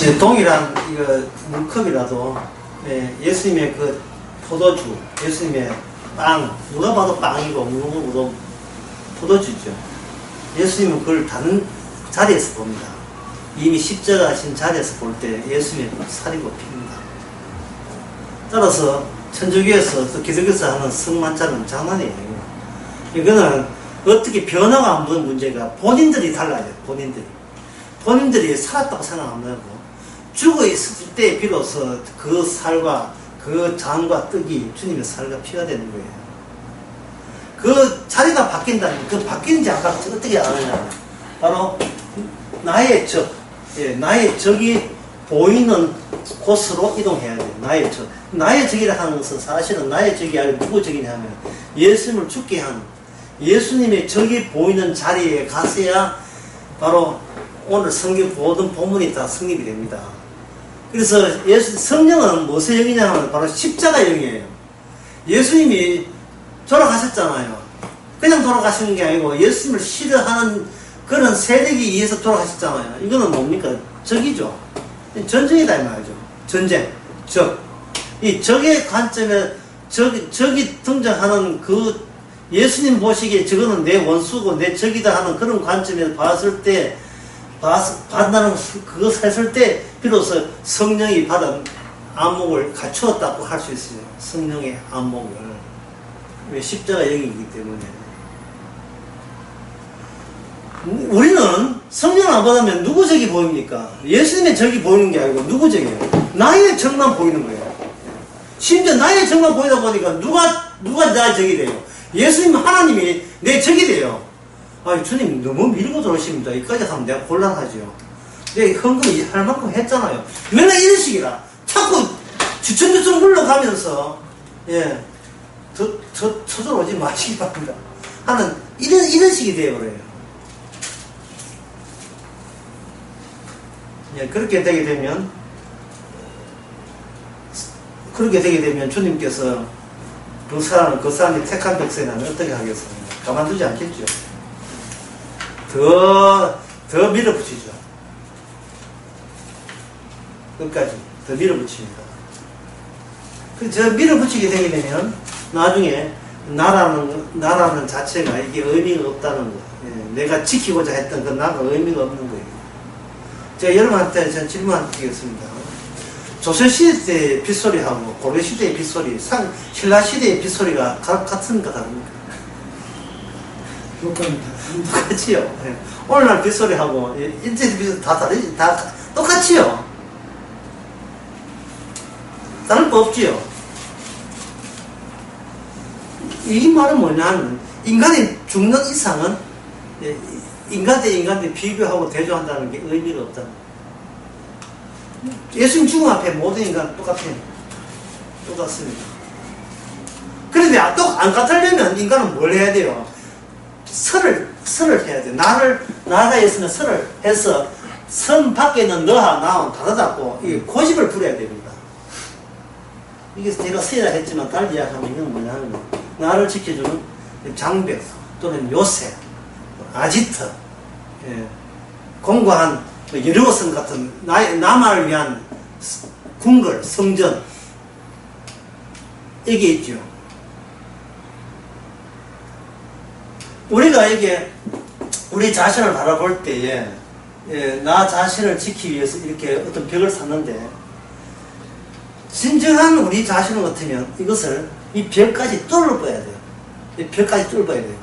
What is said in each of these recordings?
예, 동일한 이거 물컵이라도 예수님의 그 포도주, 예수님의 빵, 누가 봐도 빵이고 누가 봐도 포도주죠. 예수님은 그걸 다른 자리에서 봅니다. 이미 십자가 하신 자리에서 볼 때 예수님의 살이고 핍니다. 따라서 천주교에서 또 기독교에서 하는 성만찬은 장난이에요. 이거는 어떻게 변화가 안 보는 문제가 본인들이 달라요. 본인들이 살았다고 생각 안 하고 죽어 있을 때 비로소 그 살과 그 장과 떡이 주님의 살과 피가 되는 거예요. 그 자리가 바뀐다면 그 바뀌는지 아까 어떻게 아느냐, 바로 나의 적, 나의 적이 보이는 곳으로 이동해야 돼요. 나의 적. 나의 적이라 하는 것은 사실은 나의 적이 아니고 누구 적이냐 하면 예수님을 죽게 한 예수님의 적이 보이는 자리에 가서야 바로 오늘 성경 모든 본문이 다 성립이 됩니다. 그래서 성령은 무엇의 영이냐 하면 바로 십자가 영이에요. 예수님이 돌아가셨잖아요. 그냥 돌아가시는 게 아니고 예수님을 싫어하는 그런 세력에 의해서 돌아가셨잖아요. 이거는 뭡니까? 적이죠. 전쟁이다 이 말이죠. 전쟁, 적. 이 적의 관점에 적이 등장하는 그 예수님 보시기에 저거는 내 원수고 내 적이다 하는 그런 관점에서 봤을 때 판단을 그것을 했을 때 비로소 성령이 받은 안목을 갖추었다고 할 수 있어요. 성령의 안목을. 왜? 십자가 영이기 때문에. 우리는 성령을 안 받으면 누구 적이 보입니까? 예수님의 적이 보이는 게 아니고 누구 적이에요? 나의 적만 보이는 거예요. 심지어 나의 적만 보이다 보니까 누가 나의 적이 돼요? 예수님 하나님이 내 적이 돼요. 아니 주님 너무 밀고 들어오십니다. 여기까지 하면 내가 곤란하죠. 내가 헌금 할 만큼 했잖아요. 맨날 이런 식이라 자꾸 주천주천 흘러가면서 쳐들어오지 마시기 바랍니다 하는 이런 식이 되어버려요. 그렇게 되게 되면 주님께서 그 사람이 택한 백성이라면 어떻게 하겠습니까? 가만두지 않겠죠. 더 밀어붙이죠. 끝까지 더 밀어붙입니다. 저 밀어붙이게 되게 되면 나중에 나라는 자체가 이게 의미가 없다는 거. 내가 지키고자 했던 그 나가 의미가 없는 거예요. 제가 여러분한테 전 질문 드리겠습니다. 조선시대 때의 빗소리하고 고려시대의 빗소리, 신라시대의 빗소리가 같습니까? 다릅니까? 똑같지요. 오늘날 빗소리하고 인터넷 빗소리 다 다르지, 다 똑같지요. 다를 거 없지요. 이 말은 뭐냐면 인간이 죽는 이상은 인간 대 인간 비교하고 대조한다는 게 의미가 없다. 예수님 죽음 앞에 모든 인간은 똑같습니다. 그런데 또 안 같으려면 인간은 뭘 해야 돼요? 선을 해야 돼요. 나라가 있으면 선을 해서 선 밖에 있는 너와 나와 다르다고 고집을 부려야 됩니다. 이게 제가 세라 했지만 달리 이야기하면 이건 뭐냐면 나를 지켜주는 장벽 또는 요새, 아지트, 공고한 여리고성 같은 나만을 위한 궁궐, 성전 이게 있죠. 우리가 이게 우리 자신을 바라볼 때에 나 자신을 지키기 위해서 이렇게 어떤 벽을 샀는데 진정한 우리 자신을 같으면 이것을 이 벽까지 뚫어봐야 돼요. 이 벽까지 뚫어봐야 돼요.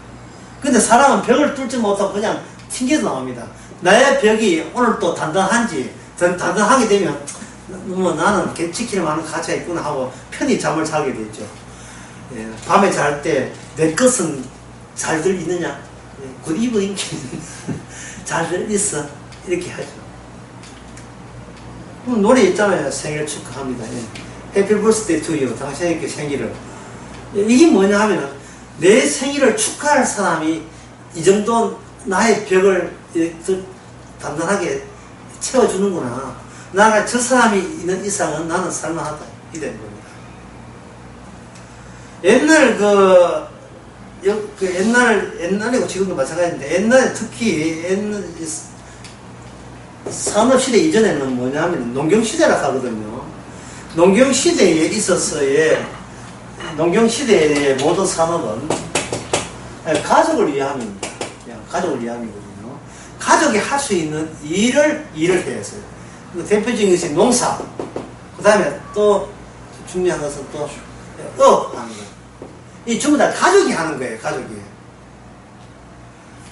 근데 사람은 벽을 뚫지 못하고 그냥 튕겨서 나옵니다. 나의 벽이 오늘 또 단단하게 되면 나는 지킬 만한 가치가 있구나 하고 편히 잠을 자게 되죠. 밤에 잘 때 내 것은 잘들 있느냐? 굿 이브닝 잘들 있어? 이렇게 하죠. 노래 있잖아요. 생일 축하합니다. Happy birthday to you. 당신의 생일을. 이게 뭐냐 하면 내 생일을 축하할 사람이 이 정도 나의 벽을 단단하게 채워주는구나. 나가 저 사람이 있는 이상은 나는 살만하다. 이 되는 겁니다. 옛날이고 지금도 마찬가지인데 옛날에 특히 산업시대 이전에는 뭐냐 하면 농경시대라 하거든요. 농경시대에 있어서의, 농경시대의 모든 산업은 가족을 위함입니다. 그냥 가족을 위함이거든요. 가족이 할 수 있는 일을 해야 했어요. 대표적인 것이 농사, 그 다음에 또 중요한 것은 또 업 하는 거예요. 이 전부 다 가족이 하는 거예요, 가족이.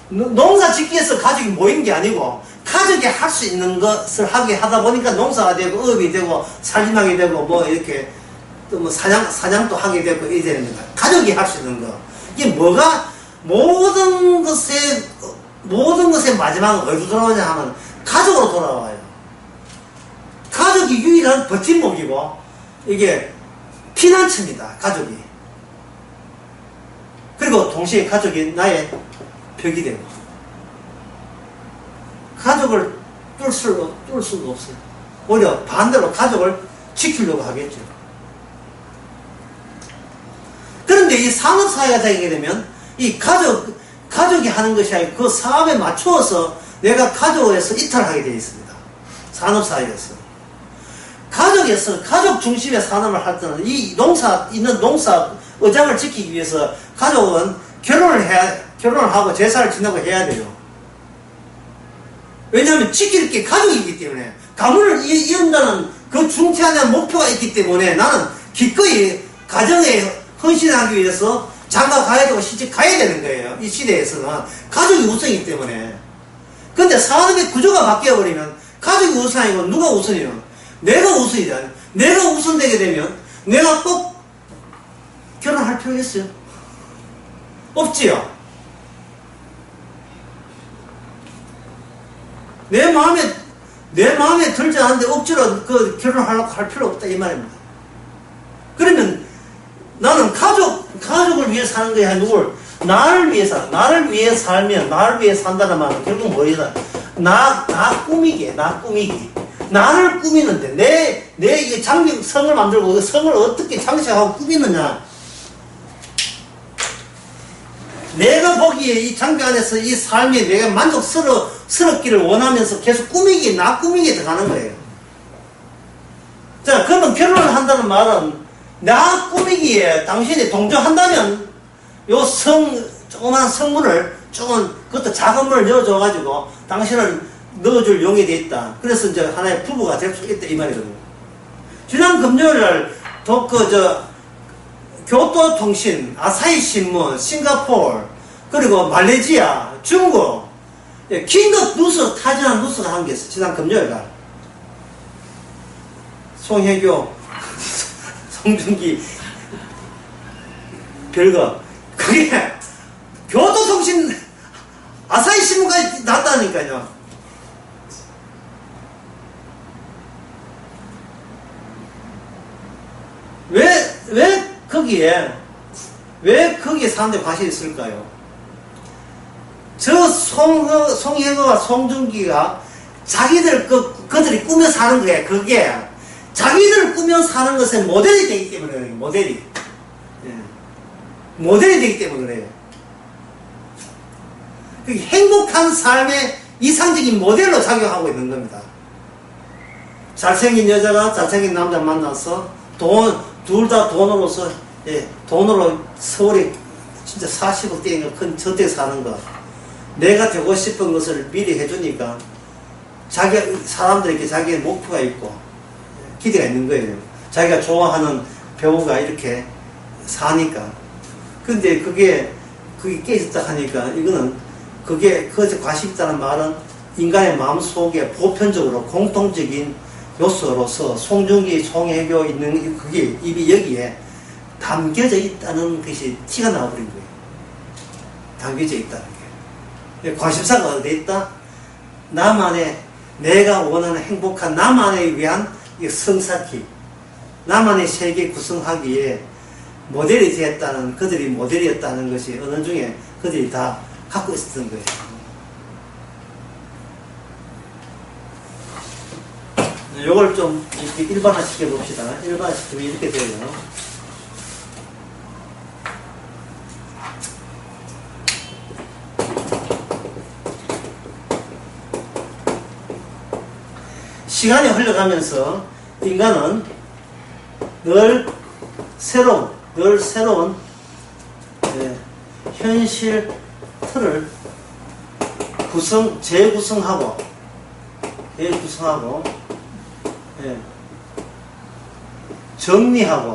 농사 짓기 위해서 가족이 모인 게 아니고, 가족이 할 수 있는 것을 하게 하다 보니까 농사가 되고, 업이 되고, 살림하게 되고, 뭐, 이렇게, 또 뭐, 사냥도 하게 되고, 이래 되는 거예요. 가족이 할 수 있는 거. 이게 뭐가, 모든 것의 마지막은 어디로 돌아오냐 하면, 가족으로 돌아와요. 가족이 유일한 버팀목이고, 이게, 피난처입니다, 가족이. 그리고 동시에 가족이 나의 벽이 되고, 가족을 뚫을 수가 없어요. 오히려 반대로 가족을 지키려고 하겠죠. 그런데 이 산업사회가 되게 되면 이 가족이 하는 것이 아니고 그 사업에 맞추어서 내가 가족에서 이탈하게 되어 있습니다. 산업사회에서. 가족에서 가족 중심의 산업을 할 때는 이 농사 의장을 지키기 위해서 가족은 결혼을 하고 제사를 지내고 해야 돼요. 왜냐하면 지킬 게 가족이기 때문에, 가문을 이은다는 그 중대한 목표가 있기 때문에 나는 기꺼이 가정에 헌신하기 위해서 장가 가야 되고 시집 가야 되는 거예요. 이 시대에서는 가족이 우선이기 때문에. 근데 산업의 구조가 바뀌어버리면 가족이 우선 아니고 누가 우선이요? 내가 우선이다. 내가 우선되게 되면 내가 꼭 결혼할 필요가 있어요? 없지요. 내 마음에 들지 않는데 억지로 결혼하려고 할 필요 없다, 이 말입니다. 그러면 나는 가족을 위해 사는 거야, 누굴? 나를 위해 살면, 나를 위해 산다는 말은 결국 뭐이다? 나 꾸미기. 나를 꾸미는데, 내 성을 만들고, 그 성을 어떻게 장식하고 꾸미느냐. 내가 보기에 이 장비 안에서 이 삶에 내가 만족스럽기를 원하면서 계속 나 꾸미기에 들어가는 거예요. 자, 그러면 결혼을 한다는 말은 나 꾸미기에 당신이 동조한다면 조그만 성문을 그것도 작은 문을 열어줘가지고 당신을 넣어줄 용이 돼 있다. 그래서 이제 하나의 부부가 될 수 있다, 이 말이거든요. 지난 금요일날 교토통신, 아사히신문, 싱가포르, 그리고 말레이시아, 중국, 킹급 뉴스, 타진한 뉴스가 한 게 있어요. 지난 금요일날. 송혜교, 송중기, 별거. 그게 교토통신, 아사히신문까지 났다니까요. 왜 거기에 사람들이 관심이 있을까요? 저 송혜거와 송중기가 그들이 꾸며 사는 거예요. 그게 자기들 꾸며 사는 것은 모델이 되기 때문에 그래요. 모델이 되기 때문에 그래요. 행복한 삶의 이상적인 모델로 작용하고 있는 겁니다. 잘생긴 여자가 잘생긴 남자 만나서 둘 다 돈으로서, 돈으로 서울에 진짜 40억 대인가 큰 저택 사는 거. 내가 되고 싶은 것을 미리 해주니까 사람들에게 자기의 목표가 있고 기대가 있는 거예요. 자기가 좋아하는 배우가 이렇게 사니까. 근데 그게 깨졌다 하니까 그게 관심 있다는 말은 인간의 마음 속에 보편적으로 공통적인 요소로서 송중기, 송혜교 있는 그게 입이 여기에 담겨져 있다는 것이 티가 나버린 거예요. 담겨져 있다는 게. 관심사가 어디에 있다? 내가 원하는 행복한 나만을 위한 성사기, 나만의 세계 구성하기에 모델이 되었다는, 그들이 모델이었다는 것이 어느 중에 그들이 다 갖고 있었던 거예요. 요걸 좀 이렇게 일반화시켜 봅시다. 일반화시키면 이렇게 돼요. 시간이 흘러가면서 인간은 늘 새로운 현실 틀을 재구성하고 정리하고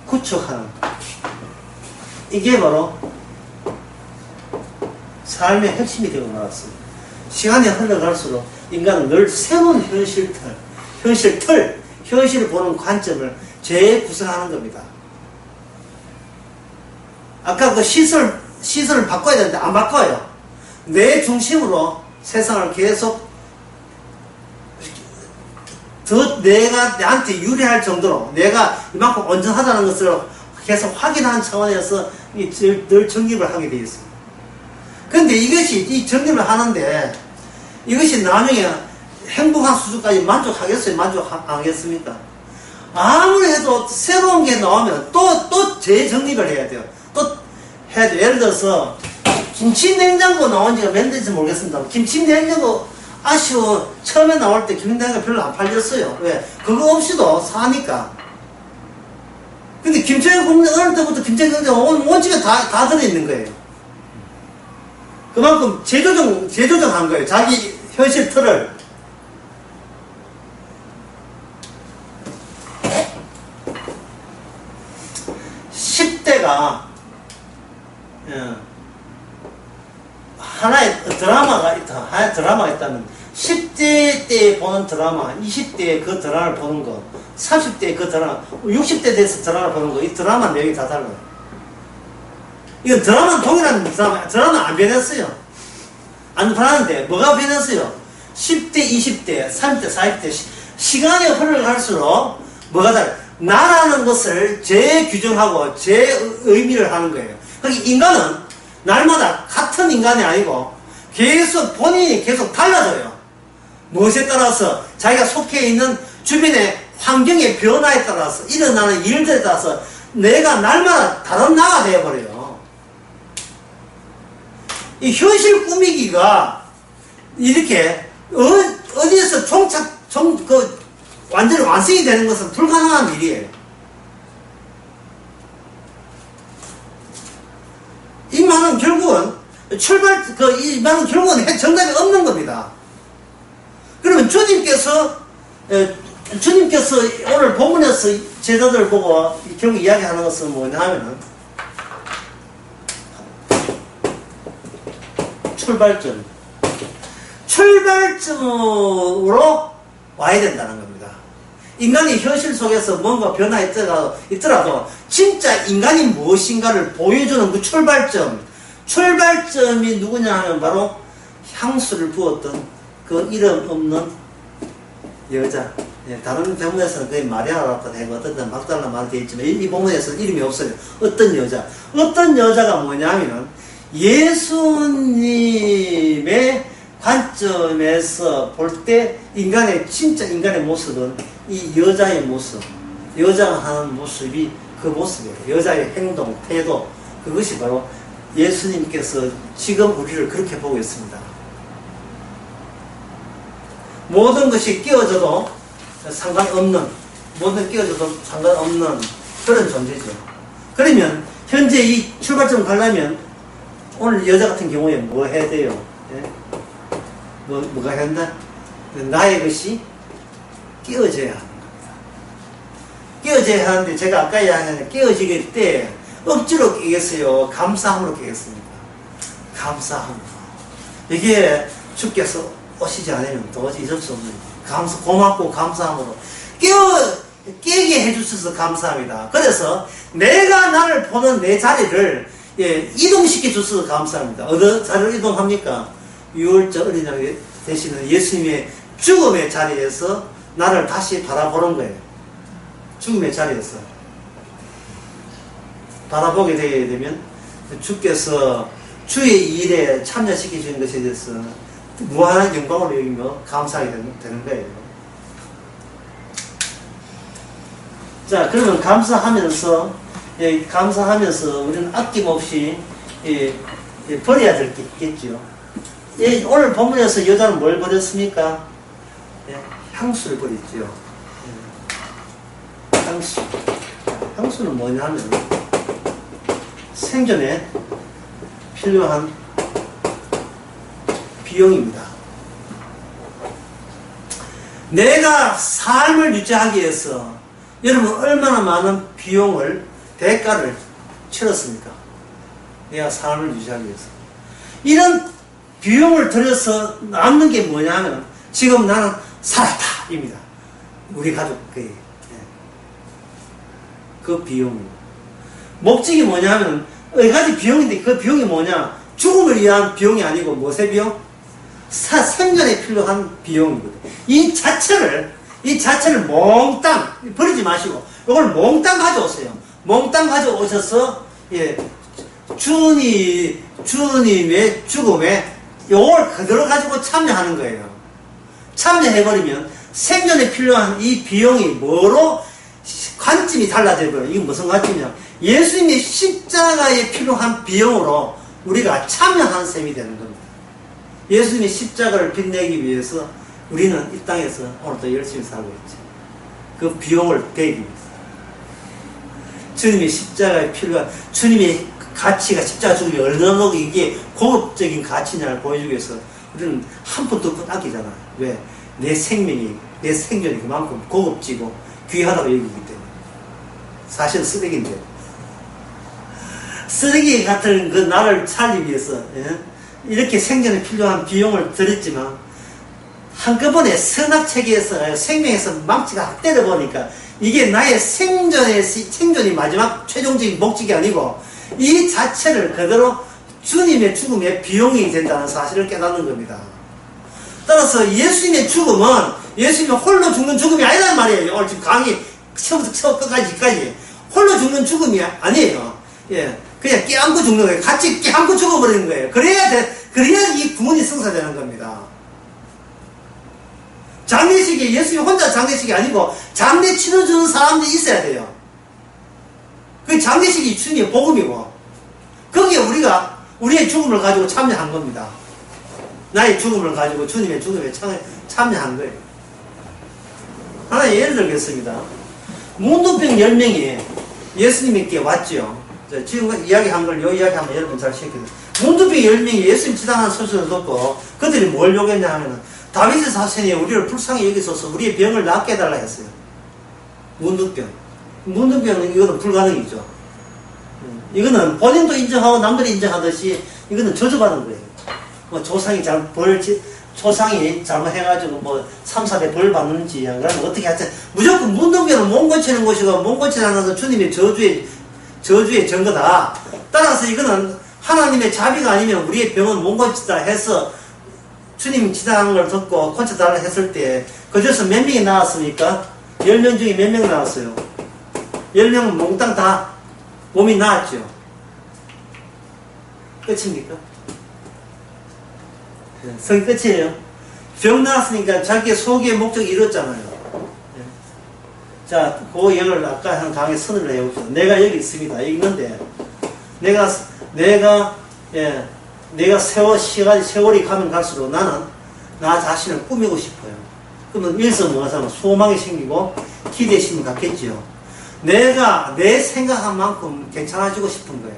구축하는, 이게 바로 삶의 핵심이 되고 나왔습니다. 시간이 흘러갈수록 인간은 늘 새로운 현실을 보는 관점을 재구성하는 겁니다. 아까 그 시설을 바꿔야 되는데 안 바꿔요. 내 중심으로 세상을 계속 더 내한테 유리할 정도로 내가 이만큼 온전하다는 것을 계속 확인하는 차원에서 늘 정립을 하게 되어 있습니다. 그런데 이 정립을 하는데 이것이 나중에 행복한 수준까지 만족하겠어요? 만족 안 하겠습니까? 아무리 해도 새로운 게 나오면 또 재정립을 해야 돼요. 예를 들어서 김치냉장고 나온 지가 몇 년인지 모르겠습니다. 김치냉장고 아쉬워. 처음에 나올 때 김치냉장고 별로 안 팔렸어요. 왜? 그거 없이도 사니까. 근데 김치냉장고 어느 때부터 김치냉장고 온 집에 다 들어있는 거예요. 그만큼 재조정한 거예요. 자기 현실 틀을. 하나의 드라마가 있다면 10대 때 보는 드라마, 20대에 그 드라마를 보는 거, 30대에 그 드라마, 60대 돼서 드라마를 보는 거, 이 드라마 내용이 다 달라요. 이건 드라마는 동일한 드라마는 안 변했어요. 안 변하는데 뭐가 변했어요? 10대, 20대, 30대, 40대 시간이 흘러갈수록 뭐가 달라요? 나라는 것을 재규정하고 재의미를 하는 거예요. 그러니까 인간은 날마다 같은 인간이 아니고 본인이 계속 달라져요. 무엇에 따라서? 자기가 속해 있는 주변의 환경의 변화에 따라서, 일어나는 일들에 따라서 내가 날마다 다른 나가 되어버려요. 이 현실 꾸미기가 이렇게 어디에서 완전히 완성이 되는 것은 불가능한 일이에요. 이 말은 결국은 정답이 없는 겁니다. 그러면 주님께서 오늘 본문에서 제자들을 보고 결국 이야기하는 것은 뭐냐 하면은 출발점으로 와야 된다는 겁니다. 인간이 현실 속에서 뭔가 있더라도 진짜 인간이 무엇인가를 보여주는 그 출발점이 누구냐 하면 바로 향수를 부었던 그 이름 없는 여자. 다른 본문에서는 거의 마리아라고 되고 어떤 데는 막달라 말이 되어 있지만 이 본문에서는 이름이 없어요. 어떤 여자가 뭐냐면 예수님의 관점에서 볼 때 진짜 인간의 모습은 이 여자의 모습, 여자가 하는 모습이 그 모습이에요. 여자의 행동, 태도, 그것이 바로 예수님께서 지금 우리를 그렇게 보고 있습니다. 모든 것이 끼워져도 상관없는 그런 존재죠. 그러면 현재 이 출발점 가려면 오늘 여자 같은 경우에 뭐 해야 돼요? 뭐가 한다? 나의 것이 끼워져야 합니다. 끼워져야 하는데 제가 아까 이야기한 끼워지길 때 억지로 끼겠어요? 감사함으로 끼겠습니까? 감사함으로. 이게 주께서 오시지 않으면 도저히 잊을 수 없는 고맙고 감사함으로 끼게 해주셔서 감사합니다. 그래서 내가 나를 보는 내 자리를 이동시켜 주셔서 감사합니다. 어느 자리를 이동합니까? 유월절 어린이날 되시는 예수님의 죽음의 자리에서 나를 다시 바라보는 거예요. 죽음의 자리에서 바라보게 되면 주께서 주의 일에 참여시켜 주는 것에 대해서 무한한 영광을 여기며 감사하게 되는 거예요. 자, 그러면 감사하면서 우리는 아낌없이 버려야 될 게 있겠죠. 예, 오늘 본문에서 여자는 뭘 버렸습니까? 예, 향수를 버렸죠. 예, 향수. 향수는 뭐냐면 생존에 필요한 비용입니다. 내가 삶을 유지하기 위해서 여러분 얼마나 많은 비용을, 대가를 치렀습니까? 내가 삶을 유지하기 위해서. 이런 비용을 들여서 남는 게 뭐냐 하면 지금 나는 살았다 입니다. 우리 가족의 그 비용입니다. 목적이 뭐냐 하면 여러 가지 비용인데 그 비용이 뭐냐? 죽음을 위한 비용이 아니고 무엇의 비용? 생존에 필요한 비용이거든요. 이 자체를 몽땅 버리지 마시고 이걸 몽땅 가져오세요. 몽땅 가져오셔서 예, 주님의 죽음에 이걸 그대로 가지고 참여하는 거예요. 참여해버리면 생존에 필요한 이 비용이 뭐로 관점이 달라져 버려요. 이게 무슨 관점이냐? 예수님의 십자가에 필요한 비용으로 우리가 참여한 셈이 되는 겁니다. 예수님의 십자가를 빛내기 위해서 우리는 이 땅에서 오늘도 열심히 살고 있죠. 그 비용을 대기 위해서. 주님의 십자가에 필요한, 주님의 가치가 십자가 죽음이 얼마나 이게 고급적인 가치냐를 보여주기 위해서 우리는 한 푼 두 푼 아끼잖아요. 왜? 내 생명이, 내 생존이 그만큼 고급지고 귀하다고 여기기 때문에. 사실은 쓰레기인데. 쓰레기 같은 그 나를 살리기 위해서, 예? 이렇게 생존에 필요한 비용을 들였지만, 한꺼번에 선악체계에서, 생명에서 망치가 확 때려보니까, 이게 나의 생존이 마지막 최종적인 목적이 아니고, 이 자체를 그대로 주님의 죽음의 비용이 된다는 사실을 깨닫는 겁니다. 따라서 예수님의 죽음은 예수님이 홀로 죽는 죽음이 아니란 말이에요. 오늘 지금 강의 처음부터 끝까지 홀로 죽는 죽음이 아니에요. 예, 그냥 깨안고 죽는 거예요. 같이 깨안고 죽어버리는 거예요. 그래야 이 구원이 성사되는 겁니다. 장례식이 예수님이 혼자 장례식이 아니고 장례 치러주는 사람들이 있어야 돼요. 그 장례식이 주님의 복음이고 거기에 우리가 우리의 죽음을 가지고 참여한 겁니다. 나의 죽음을 가지고 주님의 죽음에 참여한 거예요. 하나 예를 들겠습니다. 문둥병 10명이 예수님께 왔죠. 지금 이야기한 걸 요 이야기하면 여러분 잘 시켰거든요. 문둥병 10명이 예수님 지당한 서술을 듣고 그들이 뭘 요구했냐 하면 다윗의 사신이 우리를 불쌍히 여기소서 우리의 병을 낫게 해달라 했어요. 문둥병은 이거는 불가능이죠. 이거는 본인도 인정하고 남들이 인정하듯이 이거는 저주받은 거예요. 뭐 조상이 잘못해가지고 뭐 3, 4대 벌 받는지 그러면 어떻게 하든 무조건 문둥병은 몸 고치는 것이고 몸 고치는 것은 주님의 저주의 증거다. 따라서 이거는 하나님의 자비가 아니면 우리의 병은 몸 고치다 해서 주님이 지당한 걸 듣고 고쳐달라 했을 때 그중에서 몇 명이 나왔습니까? 10명 중에 몇 명 나왔어요? 10명은 몽땅 다 몸이 나았죠. 끝입니까? 성이 끝이에요. 병 나았으니까 자기의 소기의 목적이 이뤘잖아요. 자, 그 예를 아까 한 강의 선을 내봅시다. 내가 여기 있습니다. 여기 있는데 내가 세월이 가면 갈수록 나는 나 자신을 꾸미고 싶어요. 그러면 일성무하사는 소망이 생기고 기대심이 갖겠지요. 내가 내 생각한 만큼 괜찮아지고 싶은 거예요.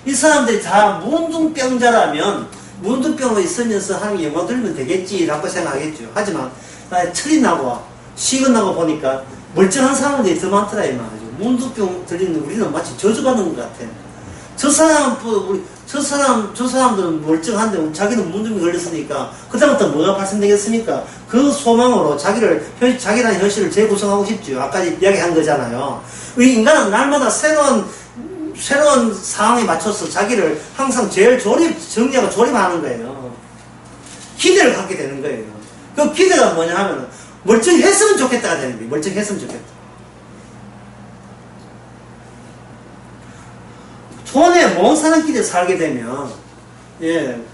이 사람들이 다 문둥병자라면 문둥병으로 있으면서 하나님 영광 들면 되겠지라고 생각하겠죠. 하지만 철이 나고 식은 나고 보니까 멀쩡한 사람들이 더 많더라 이 말이죠. 문둥병 들리는 우리는 마치 저주받는 것 같아요. 저 사람들은 멀쩡한데 자기는 문둥병 걸렸으니까 그다음부터 뭐가 발생되겠습니까? 그 소망으로 자기라는 현실을 재구성하고 싶죠. 아까 이야기한 거잖아요. 우리 인간은 날마다 새로운 상황에 맞춰서 자기를 항상 제일 정리하고 조립하는 거예요. 기대를 갖게 되는 거예요. 그 기대가 뭐냐 하면 멀쩡했으면 좋겠다가 되는 거예요. 멀쩡했으면 좋겠다. 돈에 못 사는 길에 살게 되면,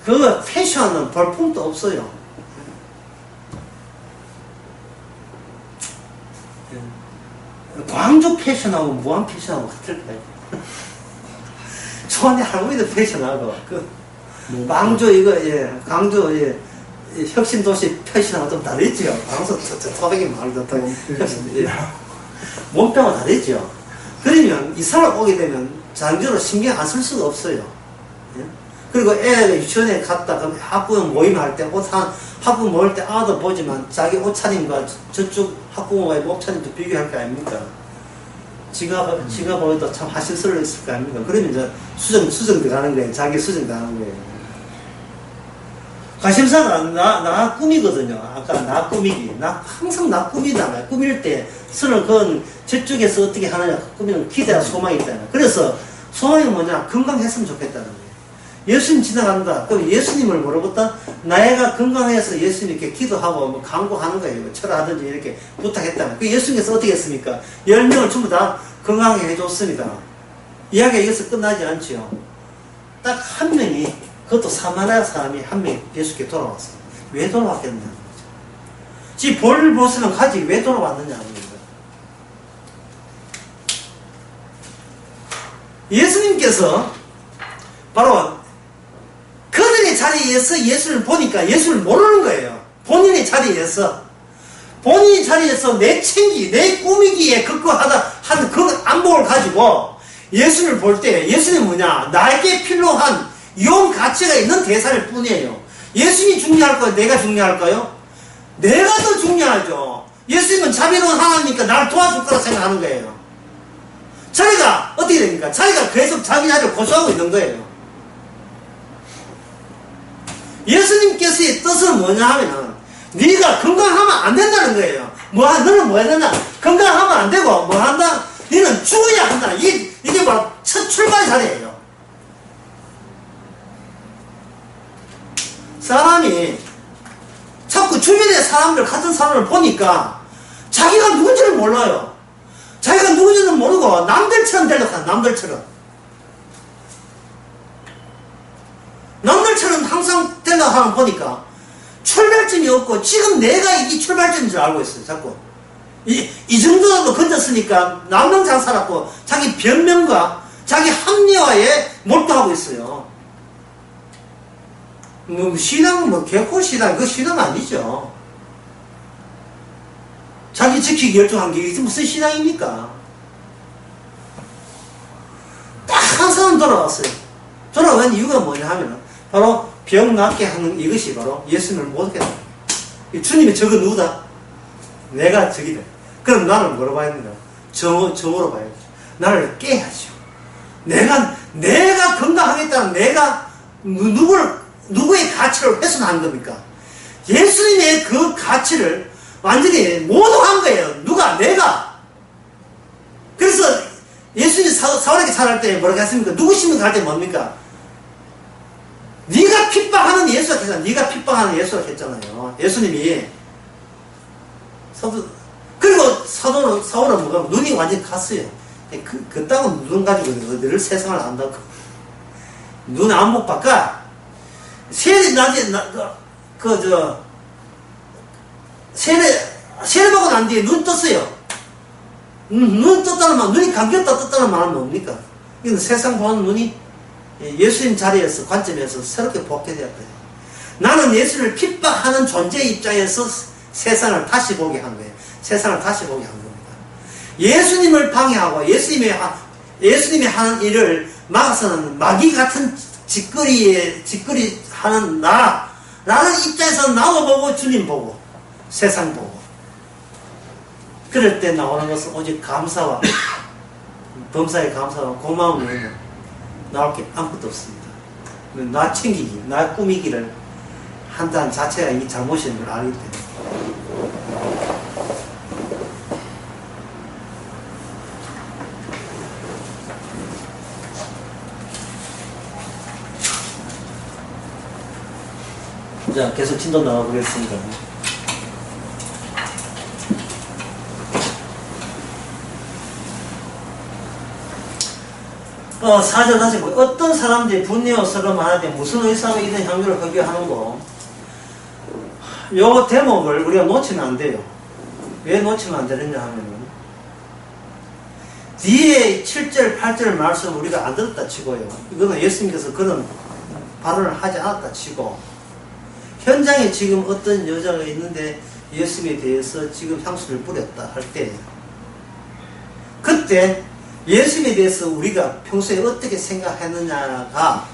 그 패션은 볼품도 없어요. 광주 패션하고 무한 패션하고 같을까요? 좋아하는 할머니도 패션하고, 광주 이거, 예, 광주, 예, 이 혁신도시 표시랑 좀 다르죠. 광주 토백이 말도 더 혁신, 예. 몸병은 다르죠. 그러면 이 사람 오게 되면 장기로 신경 안 쓸 수가 없어요. 예? 그리고 애가 유치원에 갔다 그럼 학부모 모임할 때 학부모 모일 때 아도 보지만 자기 옷차림과 저쪽 학부모의 옷차림도 비교할 거 아닙니까? 지가 보여도 참 하실수를 했을 거 아닙니까? 그러면 이제 수정 들어가는 거예요. 자기 수정 들어가는 거예요. 관심사가 나 꿈이거든요. 아까 나 꾸미기. 항상 나 꾸미잖아요. 꾸밀 때 선을 그은 저쪽에서 어떻게 하느냐. 꾸미는 기대와 소망이 있다는. 그래서 소망이 뭐냐? 건강했으면 좋겠다는 거예요. 예수님 지나간다. 그럼 예수님을 모르겠다? 나애가 건강해서 예수님께 기도하고 뭐 강구하는 거예요. 철하든지 이렇게 부탁했다는. 그 예수님께서 어떻게 했습니까? 10명을 전부 다 건강하게 해줬습니다. 이야기가 여기서 끝나지 않지요. 딱 한 명이, 그것도 사마리아 사람이 한 명이 예수께 돌아왔어요. 왜 돌아왔겠느냐는 거죠. 지 볼일 보스는 가지 왜 돌아왔느냐는 거죠. 예수님께서 바로 그들의 자리에서 예수를 보니까 예수를 모르는 거예요. 본인의 자리에서 내 꾸미기에 극구하다 한 그 안목을 가지고 예수를 볼 때 예수는 뭐냐? 나에게 필요한 용 가치가 있는 대사일 뿐이에요. 예수님이 중요할까요? 내가 중요할까요? 내가 더 중요하죠. 예수님은 자비로운 하나님이니까 나를 도와줄 거라 생각하는 거예요. 자기가 어떻게 됩니까? 자기가 계속 자기 자리를 고수하고 있는 거예요. 예수님께서의 뜻은 뭐냐 하면은 네가 건강하면 안 된다는 거예요. 너는 뭐 해야 된다? 건강하면 안 되고 뭐 한다? 너는 죽어야 한다. 이게 바로 첫 출발 자리예요. 사람이 자꾸 주변의 사람들 같은 사람을 보니까 자기가 누군지를 몰라요. 자기가 누군지는 모르고 남들처럼 되려고 한다. 남들처럼 항상 되려고 하면 보니까 출발점이 없고 지금 내가 이 출발점인 줄 알고 있어요. 자꾸 이 정도라도 건졌으니까 남는 잘 살았고 자기 변명과 자기 합리화에 몰두하고 있어요. 신앙은 개코 신앙, 그 신앙 아니죠. 자기 지키기 열중한 게 이게 무슨 신앙입니까? 딱 한 사람 돌아왔어요. 돌아온 이유가 뭐냐 하면 바로 병 낫게 하는 이것이 바로 예수님을 못 믿겠다. 주님이 저거 누구다? 내가 저기다. 그럼 나를 뭐로 봐야 된다? 정으로 봐야죠. 나를 깨야죠. 내가 건강하겠다는 내가 누구의 가치를 훼손한 겁니까? 예수님의 그 가치를 완전히 모독한 거예요. 내가. 그래서 예수님이 사울에게 살할 때 뭐라고 했습니까? 누구 심는 갈 때 뭡니까? 네가 핍박하는 예수가 했잖아요. 네가 핍박하는 예수가 했잖아요. 예수님이. 그리고 사울은 뭐가 눈이 완전히 갔어요. 그땅은 눈 가지고 늘 세상을 안다고. 눈 안 못 바꿔. 세례 받고 난 뒤에 눈 떴어요. 눈 떴다는 말, 눈이 감겼다 떴다는 말은 뭡니까? 이건 세상 보는 눈이 예수님 자리에서, 관점에서 새롭게 복귀되었다. 나는 예수를 핍박하는 존재의 입장에서 세상을 다시 보게 한 거예요. 세상을 다시 보게 한 겁니다. 예수님을 방해하고 예수님이 하는 일을 막아서는 마귀 같은 짓거리 하는 나라는 입장에서 나도 보고 주님 보고 세상 보고 그럴 때 나오는 것은 오직 감사와 범사의 감사와 고마움 외에는 나올 게 아무것도 없습니다. 나 챙기기, 나 꾸미기를 한다는 자체가 이 잘못인 걸 알기 때문에. 자, 계속 진도 나가보겠습니다. 4절 다시 보고 어떤 사람들이 분내어 서로 말하되 무슨 의사가 이런 향유를 흡입하는고. 요 대목을 우리가 놓치면 안 돼요. 왜 놓치면 안 되느냐 하면은 뒤에 7절 8절 말씀 우리가 안 들었다 치고요. 이거는 예수님께서 그런 발언을 하지 않았다 치고, 현장에 지금 어떤 여자가 있는데 예수님에 대해서 지금 향수를 뿌렸다 할 때, 그때 예수님에 대해서 우리가 평소에 어떻게 생각했느냐가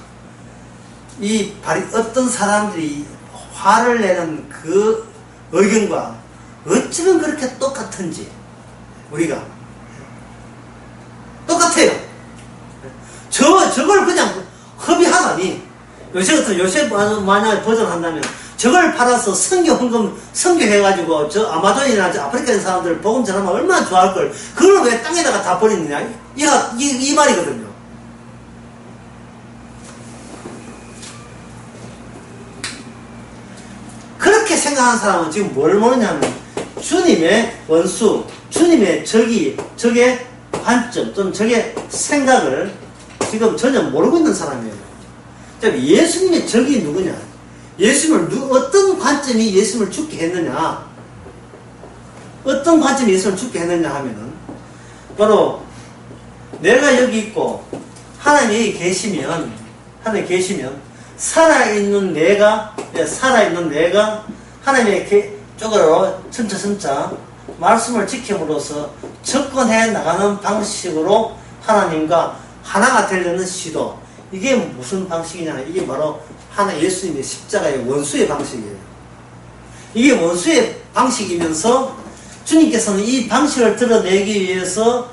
어떤 사람들이 화를 내는 그 의견과 어쩌면 그렇게 똑같은지 우리가 똑같아요. 저걸 그냥 허비하다니, 요새 만약에 버전한다면 저걸 팔아서 선교해가지고 저 아마존이나 저 아프리카 있는 사람들 복음 전하면 얼마나 좋아할걸. 그걸 왜 땅에다가 다 버리느냐, 이 말이거든요. 그렇게 생각하는 사람은 지금 뭘 모르냐면 주님의 원수, 주님의 적의 관점 또는 적의 생각을 지금 전혀 모르고 있는 사람이에요. 예수님의 적이 누구냐, 어떤 관점이 예수님을 죽게 했느냐, 어떤 관점이 예수님을 죽게 했느냐 하면은 바로 내가 여기 있고 하나님이 계시면 살아있는 내가 하나님의 쪽으로 점차 말씀을 지킴으로써 접근해 나가는 방식으로 하나님과 하나가 되려는 시도, 이게 무슨 방식이냐, 이게 바로 예수님의 십자가의 원수의 방식이에요. 이게 원수의 방식이면서 주님께서는 이 방식을 드러내기 위해서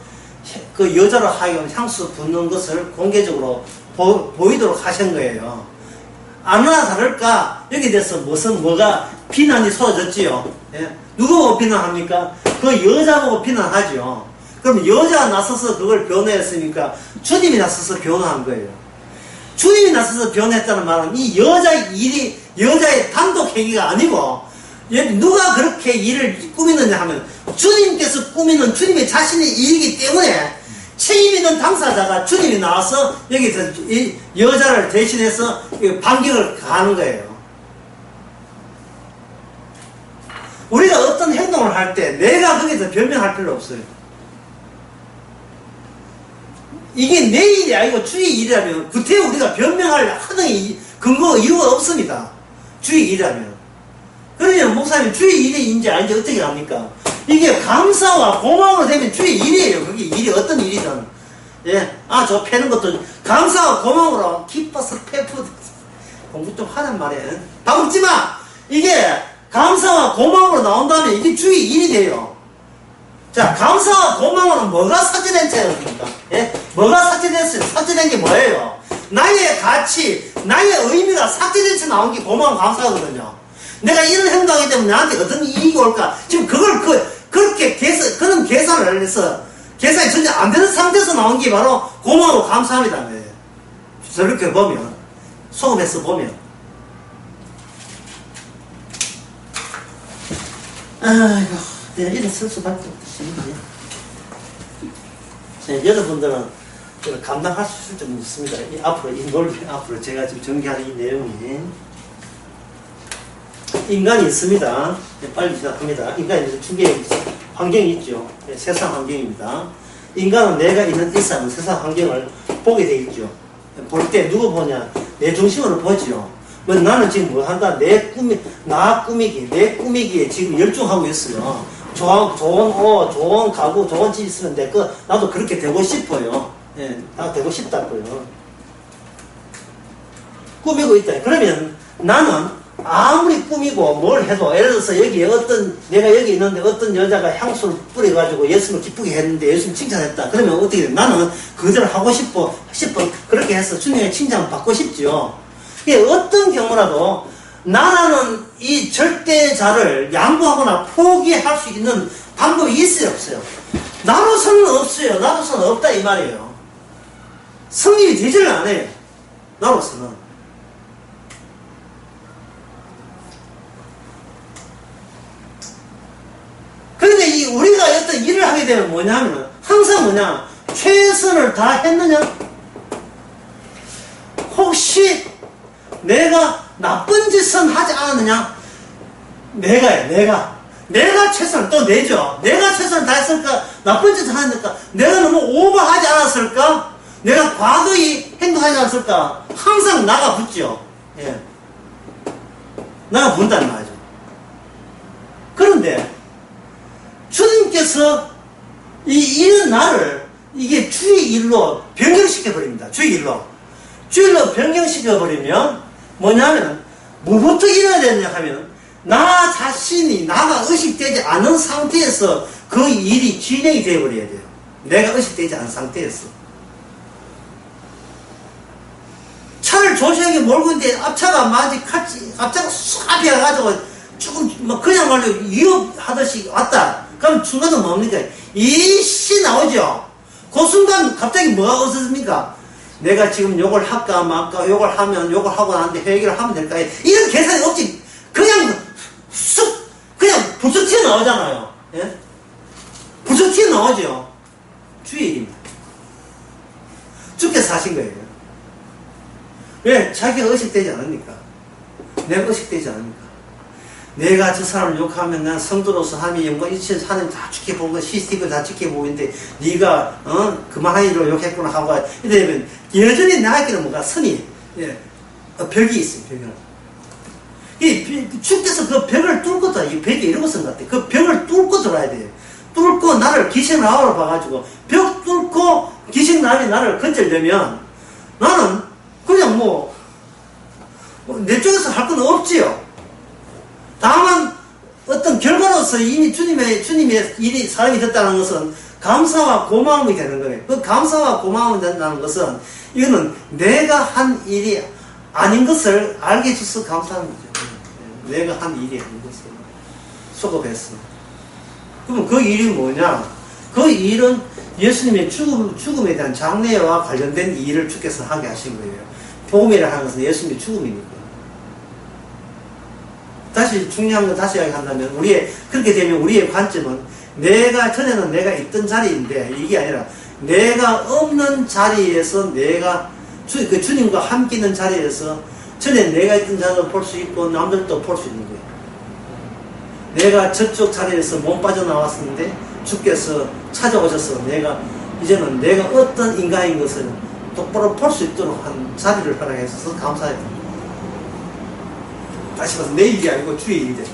그 여자로 하여금 향수 붓는 것을 공개적으로 보이도록 하신 거예요. 아무나 다를까 여기에 대해서 뭐가 비난이 쏟아졌지요. 예? 누구 보고 비난합니까? 그 여자 보고 비난하죠. 그럼 여자가 나서서 그걸 변호했으니까 주님이 나서서 변호한 거예요. 주님이 나서서 변호했다는 말은 이 여자의 단독 행위가 아니고, 누가 그렇게 일을 꾸미느냐 하면 주님께서 꾸미는 주님의 자신의 일이기 때문에 책임 있는 당사자가 주님이 나와서 여기서 이 여자를 대신해서 반격을 가하는 거예요. 우리가 어떤 행동을 할 때 내가 거기서 변명할 필요 없어요. 이게 내 일이 아니고 주의 일이라면 그때 우리가 변명할 하는 근거, 이유가 없습니다. 주의 일이라면. 그러면 목사님 주의 일인지 아닌지 어떻게 합니까? 이게 감사와 고마움으로 되면 주의 일이에요. 그게 일이 어떤 일이든. 예. 저 패는 것도 감사와 고마움으로 기뻐서 패프. 공부 좀 하란 말이에요. 밥 먹지 마! 이게 감사와 고마움으로 나온다면 이게 주의 일이 돼요. 자, 감사와 고마움은 뭐가 삭제된 채입니까? 예? 뭐가 삭제됐어요? 삭제된 게 뭐예요? 나의 가치, 나의 의미가 삭제된 채 나온 게 고마움, 감사하거든요. 내가 이런 행동하기 때문에 나한테 어떤 이익이 올까? 지금 그렇게 그런 계산을 해서, 계산이 전혀 안 되는 상태에서 나온 게 바로 고마워, 감사합니다. 저렇게 보면, 소금해서 보면. 아이고, 내가 이래 쓸 수밖에 없겠습니다. 여러분들은 감당할 수 있을 점 있습니다. 앞으로 제가 지금 전개하는 이 내용이, 인간이 있습니다. 빨리 시작합니다. 인간이 두 개의 환경이 있죠. 세상 환경입니다. 인간은 내가 있는 일상, 세상 환경을 보게 되어 있죠. 볼 때 누구 보냐? 내 중심으로 보죠. 나는 지금 뭐 한다? 나 꾸미기에 지금 열중하고 있어요. 좋은 옷, 좋은 가구, 좋은 집 있으면 나도 그렇게 되고 싶어요. 예, 나 되고 싶다고요. 꾸미고 있다. 그러면 나는 아무리 꾸미고 뭘 해도, 예를 들어서 내가 여기 있는데 어떤 여자가 향수를 뿌려가지고 예수님을 기쁘게 했는데 예수님 칭찬했다. 그러면 어떻게 돼? 나는 그대로 하고 싶어. 그렇게 해서 주님의 칭찬을 받고 싶죠. 어떤 경우라도 나라는 이 절대자를 양보하거나 포기할 수 있는 방법이 있어요, 없어요? 나로서는 없어요. 나로서는 없다 이 말이에요. 성립이 되지를 않아요. 나로서는. 그런데 우리가 어떤 일을 하게 되면 뭐냐면 항상 최선을 다했느냐? 혹시 내가 나쁜 짓은 하지 않았느냐? 내가 최선을 또 내죠. 내가 최선을 다했을까? 나쁜 짓을 하니까 내가 너무 오버하지 않았을까? 내가 과도히 행동하지 않았을까? 항상 나가 붙죠. 예. 나가 본다는 말이죠. 그런데 주님께서 이런 나를 이게 주의 일로 변경시켜버립니다. 주의 일로 변경시켜버리면 뭐냐면 뭐부터 일어나야 되느냐 하면 나 자신이 나가 의식되지 않은 상태에서 그 일이 진행이 되어버려야 돼요. 내가 의식되지 않은 상태에서. 차를 조심하게 몰고 있는데 앞차가 앞차가 쑥 앞에 가가지고 조금 뭐 그냥말로 위협하듯이 왔다. 그럼 순간은 뭡니까? 이씨 나오죠. 그 순간 갑자기 뭐가 없어집니까? 내가 지금 욕을 할까 말까, 욕을 하면 욕을 하고 나는데 회개를 하면 될까? 이런 계산이 없지. 그냥 쑥 그냥 부쩍 튀어나오잖아요. 예? 부쩍 튀어나오죠. 주의 일입니다. 주께서 하신 거예요. 왜? 자기가 의식되지 않으니까. 내가 의식되지 않으니까. 내가 저 사람을 욕하면 난 성도로서 하나님의 영광 일치해서 하나님 다 지켜보고 거 CCTV 다 지켜보고 있는데 네가 그만하기로 욕했구나 하고 이러면 여전히 나에게는 뭔가 선이 벽이 있어요. 벽이 주께서 그 벽을 뚫고 들어야 이 벽이 이런 것은 같아. 그 벽을 뚫고 들어야 돼요. 뚫고 나를 귀신 나오러 봐가지고 벽 뚫고 귀신 나를 건져내면 나는 그냥 내 쪽에서 할 건 없지요. 다만 어떤 결과로서 이미 주님의 일이 사람이 됐다는 것은 감사와 고마움이 되는 거예요. 그 감사와 고마움이 된다는 것은 이거는 내가 한 일이 아닌 것을 알게 해줘서 감사하는 거죠. 내가 한 일이 아닌 것을 수고했어. 그러면 그 일이 뭐냐? 그 일은 예수님의 죽음에 대한 장래와 관련된 일을 주께서 하게 하신 거예요. 복음이라 하는 것은 예수님의 죽음이니까. 다시 중요한 거 다시 이야기한다면 그렇게 되면 우리의 관점은 전에는 내가 있던 자리인데 이게 아니라 내가 없는 자리에서 주님과 함께 있는 자리에서 전에 내가 있던 자리도 볼 수 있고 남들도 볼 수 있는 거예요. 내가 저쪽 자리에서 몸 빠져나왔었는데 주께서 찾아오셔서 이제는 내가 어떤 인간인 것을 똑바로 볼 수 있도록 한 자리를 허락해 주셔서 감사해요. 다시 봐서 내 일이 아니고 주의 일이 되고.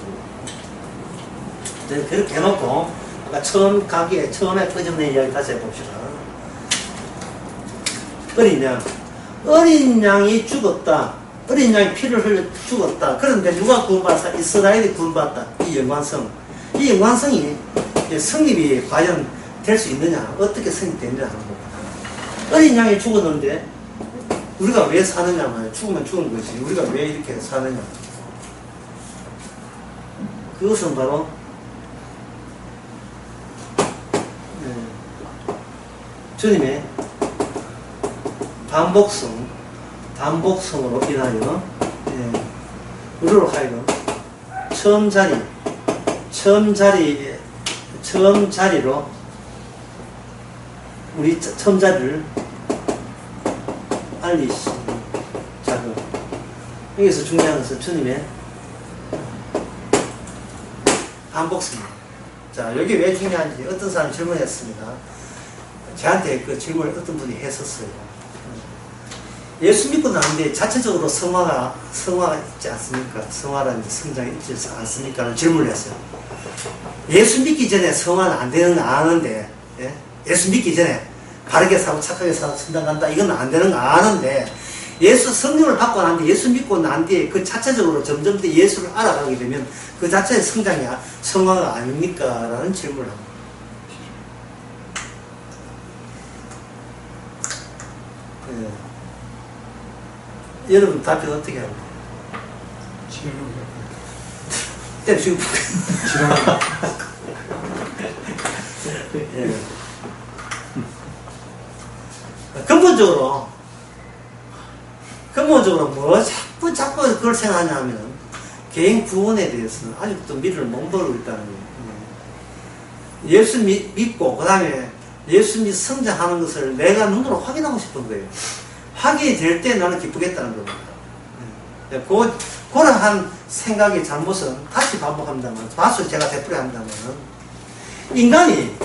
그렇게 해놓고 아까 처음에 꺼져낸 이야기 다시 해봅시다. 어린 양이 죽었다. 어린 양이 피를 흘려 죽었다. 그런데 누가 구원받았다? 이스라엘이 구원받았다. 이 영광성이 성립이 과연 될 수 있느냐? 어떻게 성립되느냐 하는 겁니다. 어린 양이 죽었는데 우리가 왜 사느냐 말이야. 죽으면 죽은 거지. 우리가 왜 이렇게 사느냐. 그것은 바로 주님의 반복성으로 인하여 우리로 하여금 처음 자리로 우리 처음 자리를 알리시는 작업. 여기서 중요한 것은 주님의 반복성입니다. 자, 여기 왜 중요한지 어떤 사람이 질문했습니다. 저한테 그 질문을 어떤 분이 했었어요. 예수 믿고 나는데 자체적으로 성화가 있지 않습니까? 성화라는 성장이 있지 않습니까? 라는 질문을 했어요. 예수 믿기 전에 성화는 안 되는 거 아는데, 예수 믿기 전에 바르게 살고 착하게 살고 성장 간다. 이건 안 되는 거 아는데, 성령을 받고 난 뒤에 예수 믿고 난 뒤에 그 자체적으로 점점 더 예수를 알아가게 되면 그 자체의 성장이 성화가 아닙니까? 라는 질문을 합니다. 여러분 답변 어떻게 합니까? 지금 근본적으로 뭐 자꾸 그걸 생각하냐면 개인 구원에 대해서는 아직도 미래를 못 보고 있다는 거예요. 예수 믿고 그 다음에 예수 믿 성장하는 것을 내가 눈으로 확인하고 싶은 거예요. 확인이 될 때 나는 기쁘겠다는 겁니다. 그러한 생각의 잘못은 다시 반복합니다만, 다수 제가 되풀이 합니다만, 인간이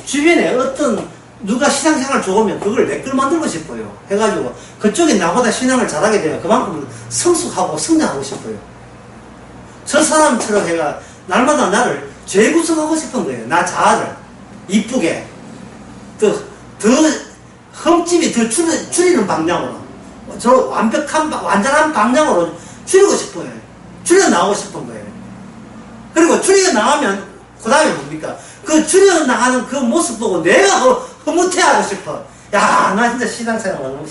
주변에 어떤 누가 신앙생활 좋으면 그걸 내 걸 만들고 싶어요. 해가지고 그쪽에 나보다 신앙을 잘하게 되면 그만큼 성숙하고 성장하고 싶어요. 저 사람처럼 해가 날마다 나를 재구성하고 싶은 거예요. 나 자아를 이쁘게 더 흠집이 더 줄이는 방향으로, 저 완전한 방향으로 줄이고 싶어요. 줄여 나가고 싶은 거예요. 그리고 줄여 나가면 그 다음에 뭡니까? 그 줄여 나가는 그 모습 보고 내가 흐뭇해하고 싶어. 야, 나 진짜 신앙생활 너무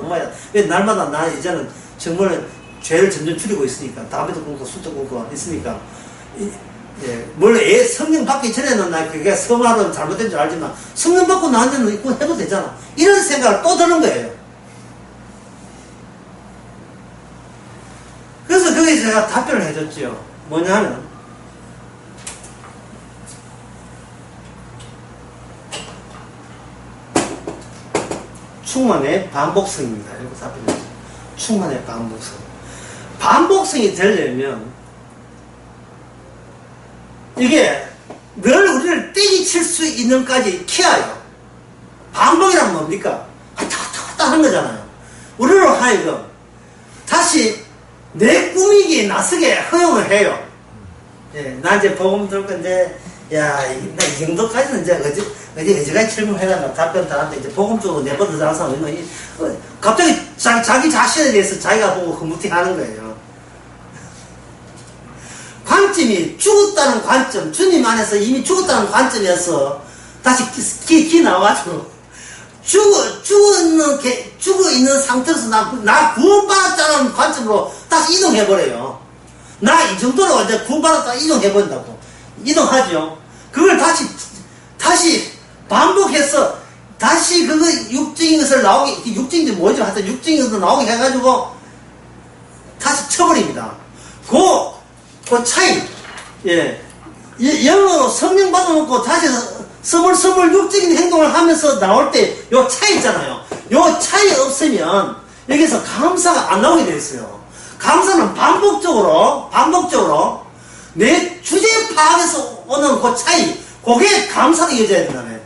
많이 해. 왜 날마다 나 이제는 정말 죄를 점점 줄이고 있으니까, 담배도 끊고 술도 끊고 있으니까, 성령 받기 전에는 나 그게 성화는 잘못된 줄 알지만, 성령 받고 나한테는 이거 해도 되잖아. 이런 생각을 또 드는 거예요. 그래서 거기서 제가 답변을 해줬지요. 뭐냐 하면, 충만의 반복성입니다. 이렇게 답변했어요. 충만의 반복성. 반복성이 되려면 이게 늘 우리를 때리칠 수 있는까지 키워요. 반복이란 뭡니까? 왔다 갔다 하는 거잖아요. 우리로 하여금 다시 내 꾸미기에 나서게 허용을 해요. 나 이제 복음 들을 건데, 야, 나 이 정도까지는 이제 어디까지 질문해달라 답변 다한테 이제 복음 쪽으로 내버려 두는 사람은 갑자기 자기 자신에 대해서 자기가 보고 흐뭇해 하는 거예요. 관점이 죽었다는 관점, 주님 안에서 이미 죽었다는 관점에서 다시 기 나와가지고 죽어 있는 상태에서 나 구원받았다는 관점으로 다시 이동해버려요. 나 이 정도로 이제 구원받았다 이동해버린다고. 이동하죠. 그걸 다시 반복해서 다시 그거 육적인 것을 나오게, 육적인지 뭐죠? 하여튼 육적인 것을 나오게 해가지고 다시 쳐버립니다. 그 차이, 영어로 성령 받아놓고 다시 스물스물 육적인 행동을 하면서 나올 때 요 차이 있잖아요. 요 차이 없으면 여기서 감사가 안 나오게 되어 있어요. 감사는 반복적으로 내 주제 파악에서 오는 그 차이, 그게 감사로 이어져야 된다네.